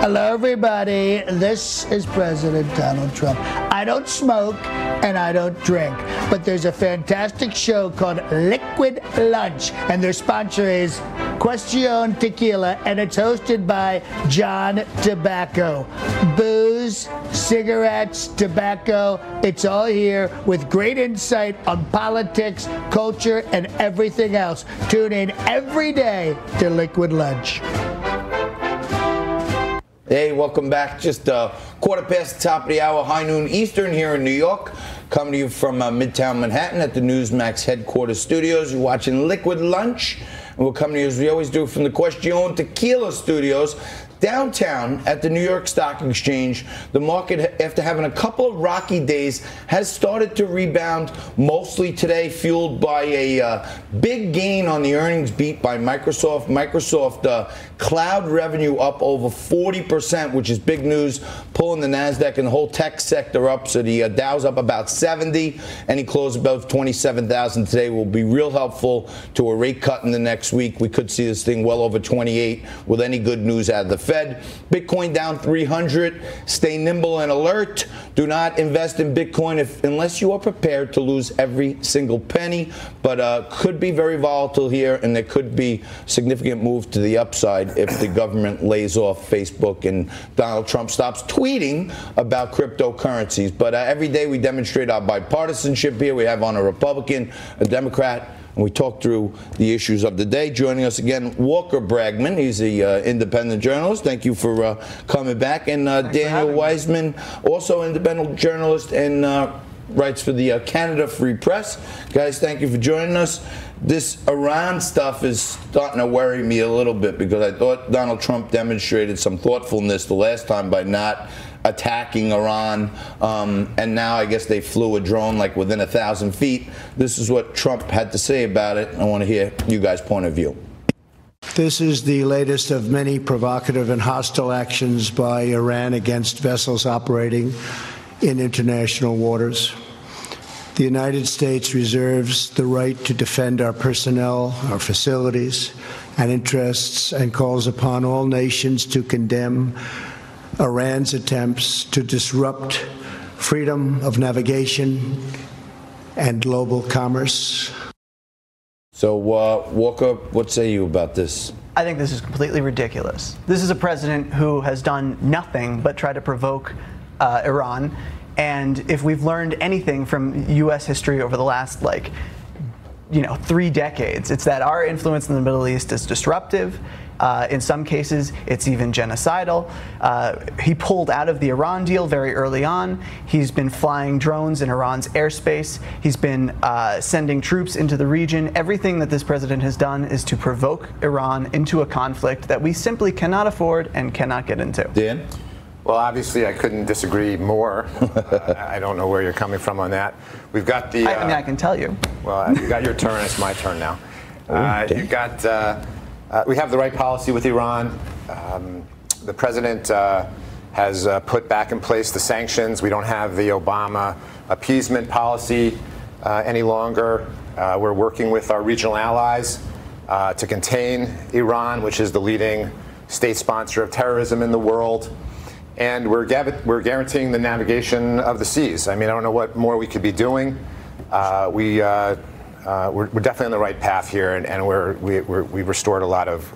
Hello, everybody. This is President Donald Trump. I don't smoke and I don't drink, but there's a fantastic show called Liquid Lunch, and their sponsor is Question Tequila, and it's hosted by John Tobacco. Booze, cigarettes, tobacco, it's all here with great insight on politics, culture, and everything else. Tune in every day to Liquid Lunch. Hey, welcome back. Just quarter past the top of the hour, high noon Eastern here in New York. Coming to you from Midtown Manhattan at the Newsmax headquarters studios. You're watching Liquid Lunch. And we're coming to you, as we always do, from the Question Tequila studios. Downtown at the New York Stock Exchange, the market, after having a couple of rocky days, has started to rebound, mostly today fueled by a big gain on the earnings beat by Microsoft. Microsoft cloud revenue up over 40%, which is big news, pulling the NASDAQ and the whole tech sector up. So the Dow's up about 70, and he closed above 27,000 today. Will be real helpful to a rate cut in the next week. We could see this thing well over 28 with any good news out of the Fed. Bitcoin down 300. Stay nimble and alert. Do not invest in Bitcoin unless you are prepared to lose every single penny. But could be very volatile here, and there could be significant move to the upside if the government lays off Facebook and Donald Trump stops tweeting about cryptocurrencies. But every day we demonstrate our bipartisanship here. We have on a Republican, a Democrat, and we talk through the issues of the day. Joining us again, Walker Bragman. He's the independent journalist. Thank you for coming back. And Daniel Wiseman, also independent journalist and writes for the Canada Free Press. Guys, thank you for joining us. This Iran stuff is starting to worry me a little bit because I thought Donald Trump demonstrated some thoughtfulness the last time by not attacking Iran, and now I guess they flew a drone like within 1,000 feet. This is what Trump had to say about it. I want to hear you guys' point of view. This is the latest of many provocative and hostile actions by Iran against vessels operating in international waters. The United States reserves the right to defend our personnel, our facilities, and interests, and calls upon all nations to condemn Iran's attempts to disrupt freedom of navigation and global commerce. So, Walker, what say you about this? I think this is completely ridiculous. This is a president who has done nothing but try to provoke Iran. And if we've learned anything from U.S. history over the last, 3 decades, it's that our influence in the Middle East is disruptive. In some cases, it's even genocidal. He pulled out of the Iran deal very early on. He's been flying drones in Iran's airspace. He's been sending troops into the region. Everything that this president has done is to provoke Iran into a conflict that we simply cannot afford and cannot get into. Dan? Well, obviously, I couldn't disagree more. I don't know where you're coming from on that. We've got the... I can tell you. Well, you got your turn. It's my turn now. You've got... we have the right policy with Iran. The president has put back in place the sanctions. We don't have the Obama appeasement policy any longer. We're working with our regional allies to contain Iran, which is the leading state sponsor of terrorism in the world. And we're guaranteeing the navigation of the seas. I mean, I don't know what more we could be doing. We're definitely on the right path here, and we've restored a lot of.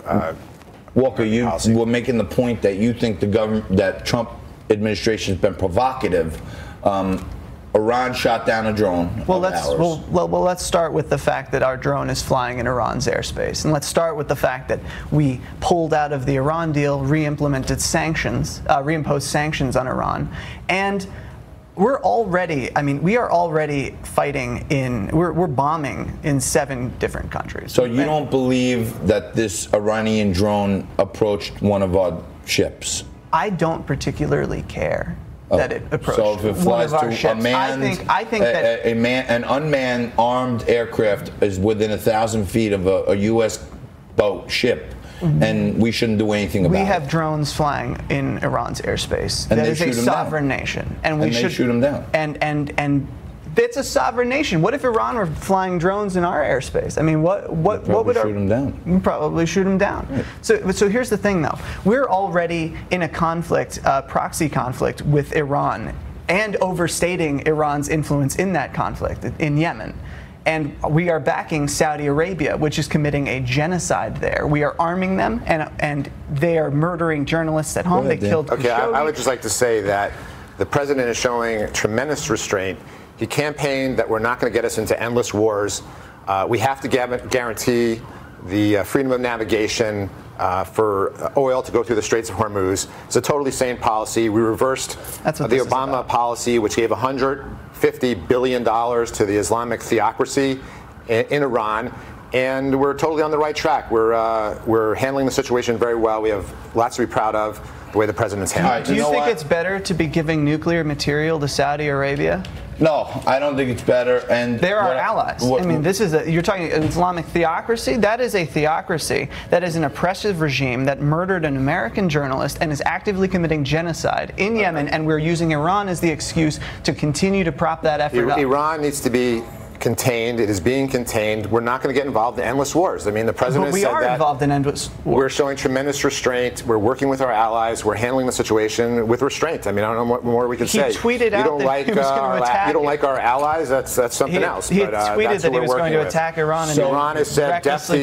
Walker, you were making the point that you think the government, that Trump administration has been provocative. Iran shot down a drone. Well, let's start with the fact that our drone is flying in Iran's airspace, and let's start with the fact that we pulled out of the Iran deal, reimposed sanctions on Iran, and we are already fighting we're bombing in 7 different countries. So you don't believe that this Iranian drone approached one of our ships? I don't particularly care that it approached so if it flies one of our to ships. I think that an unmanned armed aircraft is within 1,000 feet of a U.S. ship. And we shouldn't do anything about it. We have drones flying in Iran's airspace. And that is a sovereign nation, and we should shoot them down. And It's a sovereign nation. What if Iran were flying drones in our airspace? I mean, what would shoot them down? We'd probably shoot them down. Right. So here's the thing, though. We're already in a conflict, proxy conflict with Iran, and overstating Iran's influence in that conflict in Yemen. And we are backing Saudi Arabia, which is committing a genocide there. We are arming them, and they are murdering journalists at home. They killed Khashoggi. Okay, I would just like to say that the president is showing tremendous restraint. He campaigned that we're not going to get us into endless wars. We have to guarantee the freedom of navigation for oil to go through the Straits of Hormuz. It's a totally sane policy. We reversed the Obama policy, which gave $150 billion to the Islamic theocracy in Iran. And we're totally on the right track. We're handling the situation very well. We have lots to be proud of, the way the president's handling it. Do you think it's better to be giving nuclear material to Saudi Arabia? No, I don't think it's better. And they're our allies. I mean, this is you're talking an Islamic theocracy. That is a theocracy. That is an oppressive regime that murdered an American journalist and is actively committing genocide in Yemen. And we're using Iran as the excuse to continue to prop that effort up. Iran needs to be contained. It is being contained. We're not going to get involved in endless wars. I mean, the president said that. But we are involved in endless wars. We're showing tremendous restraint. We're working with our allies. We're handling the situation with restraint. I mean, I don't know what more we can say. He tweeted out that he was going to attack. You don't like our allies? That's something else. He tweeted that he was going to attack Iran, and Iran has said death to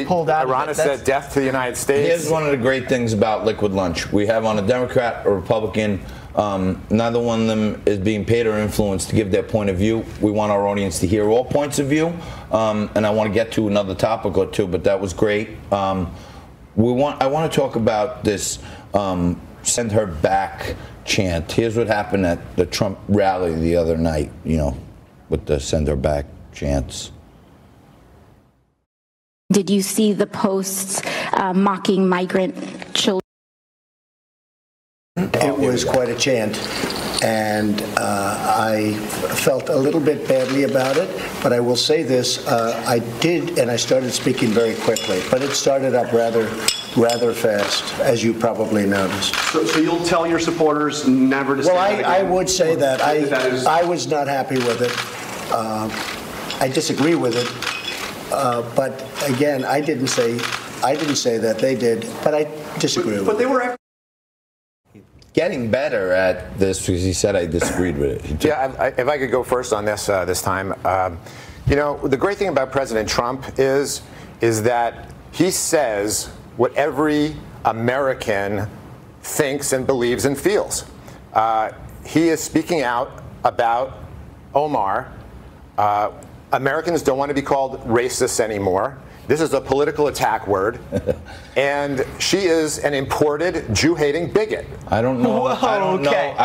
the United States. Here's one of the great things about Liquid Lunch. We have on a Democrat or Republican. Neither one of them is being paid or influenced to give their point of view. We want our audience to hear all points of view, and I want to get to another topic or two, but that was great. I want to talk about this "send her back" chant. Here's what happened at the Trump rally the other night, with the "send her back" chants. Did you see the posts mocking migrant children? It was quite a chant, and I felt a little bit badly about it, but I will say this, I did, and I started speaking very quickly, but it started up rather fast, as you probably noticed. So you'll tell your supporters never to say that again? I would say that. I was not happy with it. I disagree with it, but again, I didn't say that. They did, but I disagree with it. But they were getting better at this because he said I disagreed with it. Yeah, if I could go first on this this time. The great thing about President Trump is that he says what every American thinks and believes and feels. He is speaking out about Omar. Americans don't want to be called racists anymore. This is a political attack word, and she is an imported Jew-hating bigot. I don't know. Whoa, I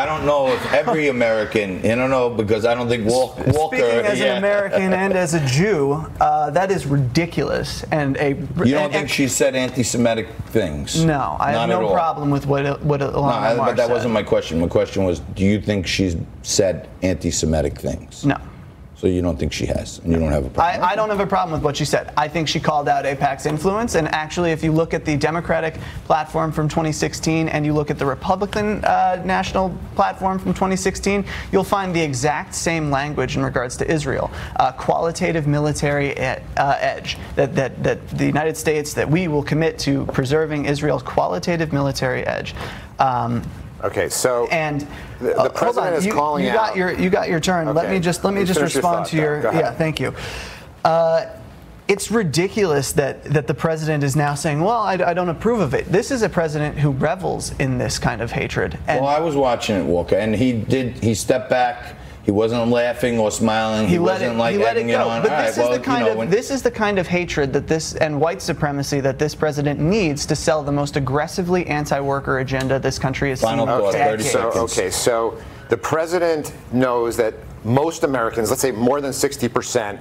don't know if every American. I don't know because I don't think Walker. Speaking as an American and as a Jew, that is ridiculous. And you don't think she said anti-Semitic things? No, I have no problem with what Ilhan Omar but that said. wasn't my question. My question was, do you think she's said anti-Semitic things? No. So you don't think she has, and you don't have a problem? I don't have a problem with what she said. I think she called out AIPAC's influence, and actually, if you look at the Democratic platform from 2016 and you look at the Republican national platform from 2016, you'll find the exact same language in regards to Israel. Qualitative military edge. That the United States, that we will commit to preserving Israel's qualitative military edge. Okay, so and the president is calling out. You got your turn. Okay. Let me just respond to your. Yeah, thank you. It's ridiculous that the president is now saying, well, I don't approve of it. This is a president who revels in this kind of hatred. And well, I was watching it, Walker, and he stepped back. He wasn't laughing or smiling. He wasn't egging it on. But this is the kind of hatred that and white supremacy that this president needs to sell the most aggressively anti-worker agenda this country has seen. Final thought, 30 seconds. Okay, so the president knows that most Americans, let's say more than 60%,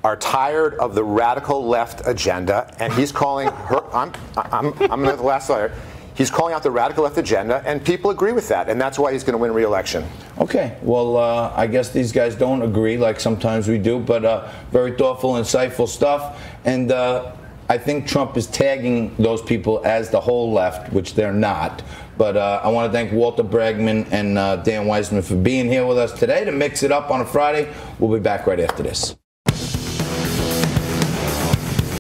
are tired of the radical left agenda, and he's calling her. I'm the last letter. He's calling out the radical left agenda, and people agree with that, and that's why he's going to win re-election. Okay, well, I guess these guys don't agree like sometimes we do, but very thoughtful, insightful stuff. And I think Trump is tagging those people as the whole left, which they're not. But I want to thank Walter Bragman and Dan Wiseman for being here with us today to mix it up on a Friday. We'll be back right after this.